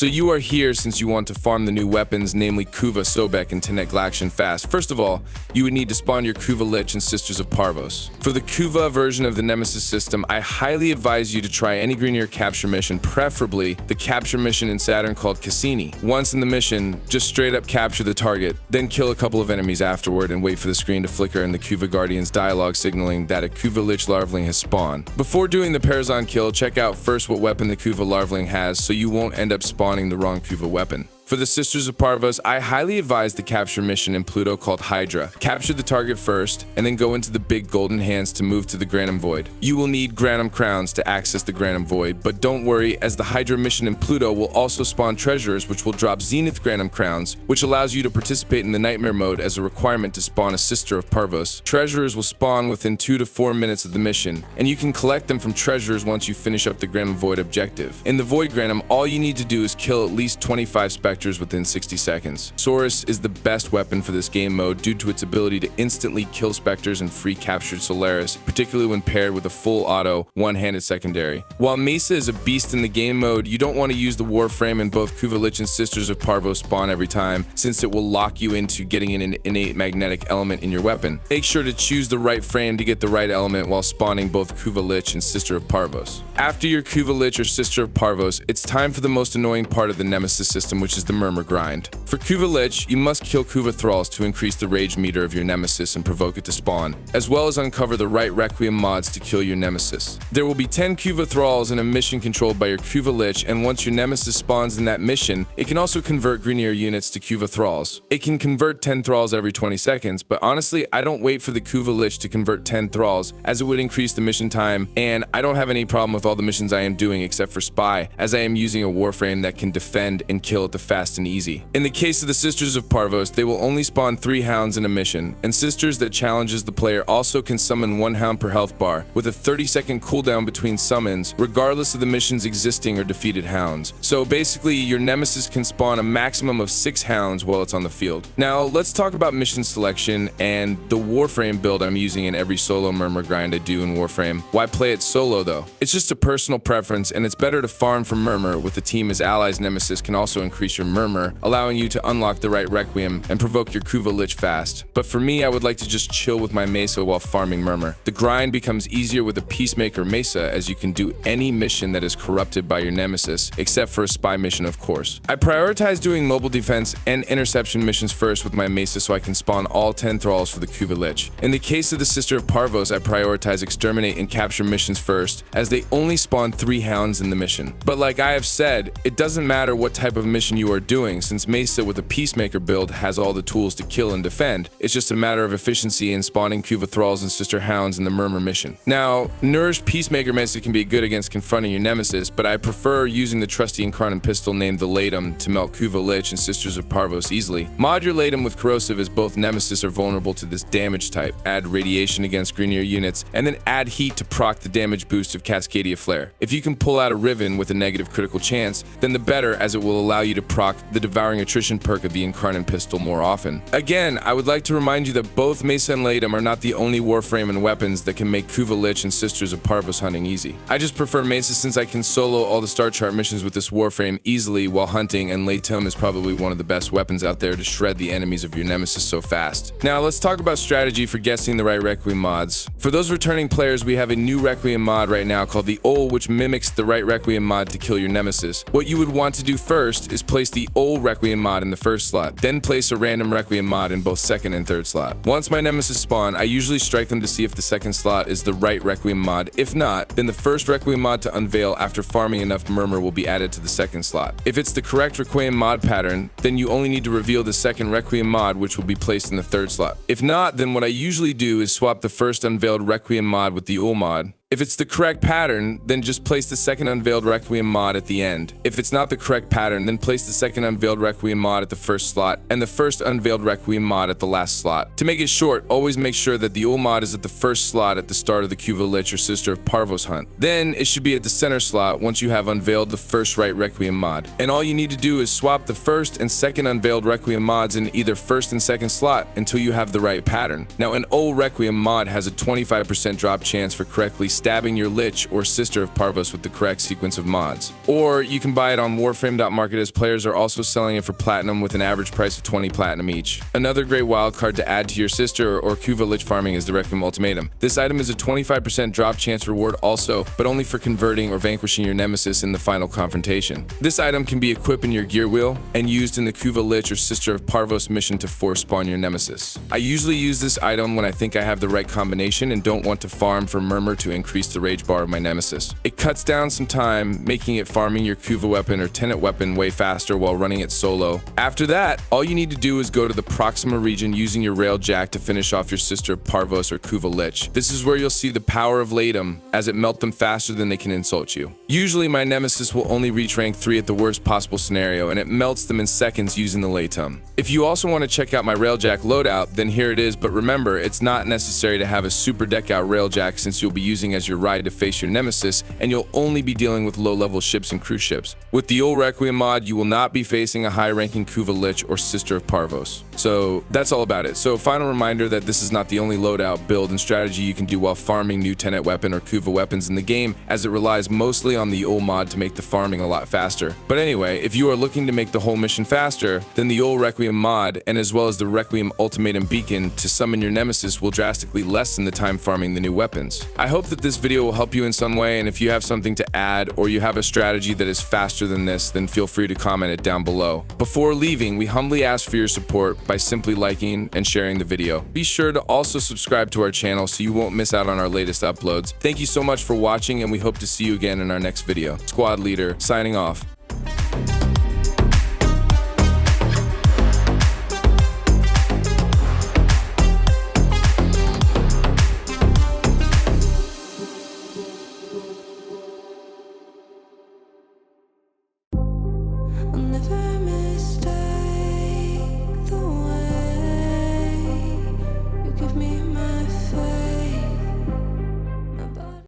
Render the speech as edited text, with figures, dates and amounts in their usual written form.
So you are here since you want to farm the new weapons, namely Kuva, Sobek, and Tenet fast. First of all, you would need to spawn your Kuva Lich and Sisters of Parvos. For the Kuva version of the Nemesis system, I highly advise you to try any Greeneer capture mission, preferably the capture mission in Saturn called Cassini. Once in the mission, just straight up capture the target, then kill a couple of enemies afterward and wait for the screen to flicker and the Kuva Guardian's dialogue signaling that a Kuva Lich larvaling has spawned. Before doing the Parazon kill, check out first what weapon the Kuva larvaling has so you won't end up spawning the wrong Kuva weapon. For the Sisters of Parvos, I highly advise the capture mission in Pluto called Hydra. Capture the target first, and then go into the big golden hands to move to the Granum Void. You will need Granum Crowns to access the Granum Void, but don't worry, as the Hydra mission in Pluto will also spawn treasures which will drop Zenith Granum Crowns, which allows you to participate in the Nightmare mode as a requirement to spawn a Sister of Parvos. Treasures will spawn within 2 to 4 minutes of the mission, and you can collect them from treasures once you finish up the Granum Void objective. In the Void Granum, all you need to do is kill at least 25 specters within 60 seconds. Saurus is the best weapon for this game mode due to its ability to instantly kill specters and free captured Solaris, particularly when paired with a full auto, one-handed secondary. While Mesa is a beast in the game mode, you don't want to use the Warframe in both Kuva Lich and Sisters of Parvos spawn every time, since it will lock you into getting an innate magnetic element in your weapon. Make sure to choose the right frame to get the right element while spawning both Kuva Lich and Sister of Parvos. After your Kuva Lich or Sister of Parvos, it's time for the most annoying part of the Nemesis system, which is the Murmur grind. For Kuva Lich, you must kill Kuva Thralls to increase the rage meter of your Nemesis and provoke it to spawn, as well as uncover the right Requiem mods to kill your Nemesis. There will be 10 Kuva Thralls in a mission controlled by your Kuva Lich, and once your Nemesis spawns in that mission, it can also convert Greeneer units to Kuva Thralls. It can convert 10 Thralls every 20 seconds, but honestly, I don't wait for the Kuva Lich to convert 10 Thralls, as it would increase the mission time, and I don't have any problem with all the missions I am doing except for Spy, as I am using a Warframe that can defend and kill at the fast and easy. In the case of the Sisters of Parvos, they will only spawn 3 hounds in a mission, and Sisters that challenges the player also can summon 1 hound per health bar, with a 30-second cooldown between summons, regardless of the mission's existing or defeated hounds. So basically, your Nemesis can spawn a maximum of 6 hounds while it's on the field. Now, let's talk about mission selection and the Warframe build I'm using in every solo Murmur grind I do in Warframe. Why play it solo though? It's just a personal preference, and it's better to farm for Murmur with a team as allies. Nemesis can also increase your Murmur, allowing you to unlock the right Requiem and provoke your Kuva Lich fast. But for me, I would like to just chill with my Mesa while farming Murmur. The grind becomes easier with a Peacemaker Mesa, as you can do any mission that is corrupted by your Nemesis, except for a spy mission, of course. I prioritize doing mobile defense and interception missions first with my Mesa so I can spawn all 10 Thralls for the Kuva Lich. In the case of the Sister of Parvos, I prioritize exterminate and capture missions first, as they only spawn 3 hounds in the mission. But like I have said, it doesn't matter what type of mission you are doing, since Mesa with a Peacemaker build has all the tools to kill and defend. It's just a matter of efficiency in spawning Kuva Thralls and Sister Hounds in the Murmur mission. Now, Nourished Peacemaker Mesa can be good against confronting your Nemesis, but I prefer using the trusty Incarnate Pistol named the Latum to melt Kuva Lich and Sisters of Parvos easily. Mod your Latum with Corrosive, as both Nemesis are vulnerable to this damage type. Add Radiation against Greeneer units, and then add Heat to proc the damage boost of Cascadia Flare. If you can pull out a Riven with a negative critical chance, then the better, as it will allow you to proc the Devouring Attrition perk of the Incarnate Pistol more often. Again, I would like to remind you that both Mesa and Latum are not the only Warframe and weapons that can make Kuva Lich and Sisters of Parvos hunting easy. I just prefer Mesa since I can solo all the star chart missions with this Warframe easily while hunting, and Latum is probably one of the best weapons out there to shred the enemies of your Nemesis so fast. Now let's talk about strategy for guessing the right Requiem mods. For those returning players, we have a new Requiem mod right now called the Ol, which mimics the right Requiem mod to kill your Nemesis. What you would want to do first is place the Ol Requiem mod in the first slot, then place a random Requiem mod in both second and third slot. Once my Nemesis spawn, I usually strike them to see if the second slot is the right Requiem mod. If not, then the first Requiem mod to unveil after farming enough Murmur will be added to the second slot. If it's the correct Requiem mod pattern, then you only need to reveal the second Requiem mod, which will be placed in the third slot. If not, then what I usually do is swap the first unveiled Requiem mod with the Ul mod. If it's the correct pattern, then just place the second unveiled Requiem mod at the end. If it's not the correct pattern, then place the second unveiled Requiem mod at the first slot and the first unveiled Requiem mod at the last slot. To make it short, always make sure that the Ul mod is at the first slot at the start of the Kuva Lich or Sister of Parvos hunt. Then it should be at the center slot once you have unveiled the first right Requiem mod. And all you need to do is swap the first and second unveiled Requiem mods in either first and second slot until you have the right pattern. Now, an Ul Requiem mod has a 25% drop chance for correctly stabbing your Lich or Sister of Parvos with the correct sequence of mods. Or you can buy it on Warframe.market, as players are also selling it for platinum with an average price of 20 platinum each. Another great wildcard to add to your Sister or Kuva Lich farming is the Requiem Ultimatum. This item is a 25% drop chance reward also, but only for converting or vanquishing your nemesis in the final confrontation. This item can be equipped in your gear wheel and used in the Kuva Lich or Sister of Parvos mission to force spawn your nemesis. I usually use this item when I think I have the right combination and don't want to farm for Murmur to increase the rage bar of my nemesis. It cuts down some time, making it farming your Kuva weapon or Tenet weapon way faster while running it solo. After that, all you need to do is go to the Proxima region using your Railjack to finish off your Sister of Parvos or Kuva Lich. This is where you'll see the power of Latum, as it melts them faster than they can insult you. Usually my nemesis will only reach rank 3 at the worst possible scenario, and it melts them in seconds using the Latum. If you also want to check out my Railjack loadout, then here it is, but remember, it's not necessary to have a super deck out Railjack, since you'll be using as your ride to face your nemesis, and you'll only be dealing with low-level ships and cruise ships. With the old Requiem mod, you will not be facing a high-ranking Kuva Lich or Sister of Parvos. So that's all about it. So final reminder that this is not the only loadout, build, and strategy you can do while farming new Tenet weapon or Kuva weapons in the game, as it relies mostly on the old mod to make the farming a lot faster. But anyway, if you are looking to make the whole mission faster, then the old Requiem mod, and as well as the Requiem Ultimatum beacon to summon your nemesis, will drastically lessen the time farming the new weapons. I hope that this video will help you in some way, and if you have something to add or you have a strategy that is faster than this, then feel free to comment it down below. Before leaving, we humbly ask for your support by simply liking and sharing the video. Be sure to also subscribe to our channel so you won't miss out on our latest uploads. Thank you so much for watching, and we hope to see you again in our next video. Squad Leader, signing off. I'll never